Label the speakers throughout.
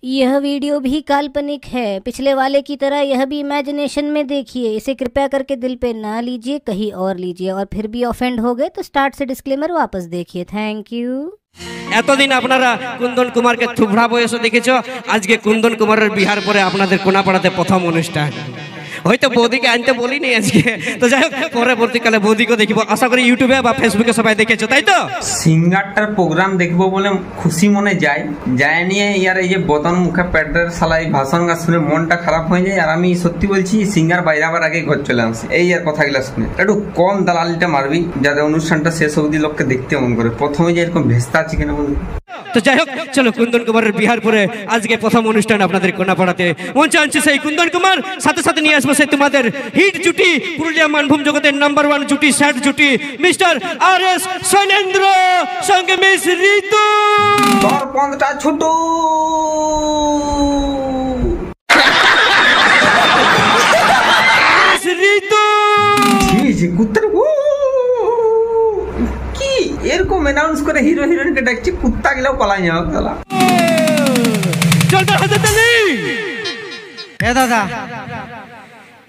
Speaker 1: यह वीडियो भी काल्पनिक है। पिछले वाले की तरह यह भी इमेजिनेशन में देखिए। इसे कृपया करके दिल पे ना लीजिए, कहीं और लीजिए। और फिर भी ऑफेंड हो गए तो स्टार्ट से डिस्क्लेमर वापस देखिए। Thank you.
Speaker 2: এতদিন আপনারা কুন্দন কুমারকে থুবড়া বয়সে দেখেছ, আজকে কুন্দন কুমারের বিহার পরে আপনাদের কোনাপাড়াতে প্রথম অনুষ্ঠান। হয়তো বৌদিকে আনতে বলিনি আজকে, তো যাই হোক পরবর্তীকালে বৌদিকে দেখব আশা করি ইউটিউবে বা ফেসবুকে সবাই দেখেছো, তাই তো?
Speaker 3: সিঙ্গারটার প্রোগ্রাম দেখবো বলে খুশি মনে যায় নিয়ে ইয়ার এই যে বদন মুখে প্যাডের সালাই ভাষণ গা শুনে মনটা খারাপ হয়ে যায়। আর আমি সত্যি বলছি সিঙ্গার বাইরে আবার আগে ঘর চলে আসে এই আর কথাগুলো শুনে। একটু কম দালালিটা মারবি যাতে অনুষ্ঠানটা শেষ অবধি লোককে দেখতে মন করে। প্রথমে যে এরকম ভেস্তা আছে কিনা বলুন।
Speaker 2: তো যাই হোক চলো কুন্দন কুমারের বিহার পরে আজকে প্রথম অনুষ্ঠান আপনাদের কোনাপাড়াতে মঞ্চে আনছি সেই কুন্দন কুমার, সাথে সাথে নিয়ে আসবো সেই তোমাদের হিট জুটি, পুরুলিয়া মানভূম জগতের নাম্বার 1 জুটি, স্যাড জুটি, মিস্টার আর.এস. শৈলেন্দ্র সঙ্গে মিস ঋতু।
Speaker 3: দর্পণটা ছোট
Speaker 2: ঋতু
Speaker 3: কুত্তার কি এরকম অ্যানাউন্স করে হিরো হিরোইনকে ডাকছি, কুত্তা গেলেও পালাই যাও।
Speaker 2: চলতে হাতে তালি।
Speaker 4: এ দাদা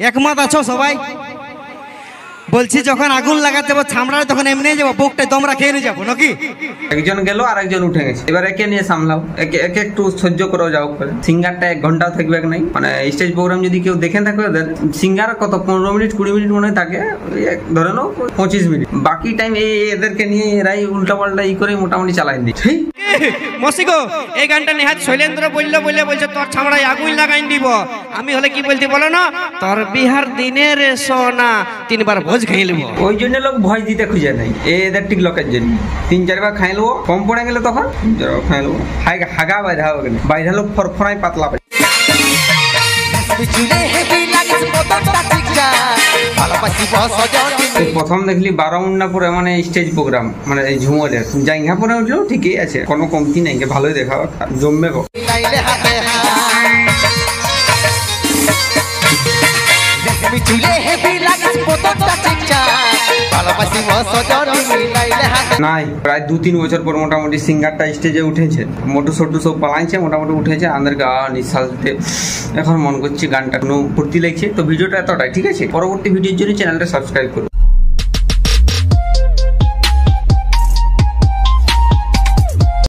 Speaker 4: একমত আছো সবাই? বলছি যখন আগুন লাগাতে যাবো ছামড়ায় তখন এমনি যাবো, বুকটাই তোমরা খেয়ে নিয়ে যাবো নাকি?
Speaker 3: একজন গেল আর একজন উঠে গেছে, এবার একে নিয়ে সামলাও, একে একটু সহ্য করে যাও। সিঙ্গারটা 1 ঘন্টাও থাকবে নাই, মানে স্টেজ প্রোগ্রাম যদি কেউ দেখে থাকে ওদের সিঙ্গার কত 15 মিনিট 20 মিনিট মনে থাকে, ধরে নাও 25 মিনিট। বাকি টাইম এদেরকে নিয়ে এরাই উল্টা পাল্টা করে মোটামুটি চালাই দিই।
Speaker 2: মসিগো এই গানটা নেহাত শৈলেন্দ্র বলছে তোর ছামড়ায় আগুন লাগাই দিব। আমি হলে কি বলতে বলো না, তোর বিহার দিনের সোনা 3 বার ভোজ খাই নেব।
Speaker 3: ওই জন্য লোক ভয় দিতে খুঁজে নাই এদের ঠিক লোকের জন্য। 3-4 বার খাই নেবো, কম পড়ে গেলে তখন খাই নেবো। হাগা বাইধা লোক ফরফরাই পাতলা পাই। প্রথম দেখলি 12 মুন্নাপুরে মানে স্টেজ প্রোগ্রাম, মানে ঝুমরের জাইঙ্গাপুরে উঠলেও ঠিকই আছে, কোনো কমতি নাই, ভালোই দেখাবো, জমবে গো। নাই প্রায় 2-3 বছর পর মোটামুটি সিঙ্গারটা স্টেজে উঠেছে, মোটু সোটু সব পালাইছে, মোটামুটি উঠেছে। আমাদের গা নিঃশ্বাস দিতে এখন মন করছে, গানটা কোনো ফুর্তি লাগছে। তো ভিডিওটা এতটাই, ঠিক আছে? পরবর্তী ভিডিওর জন্য চ্যানেলটা সাবস্ক্রাইব করুন।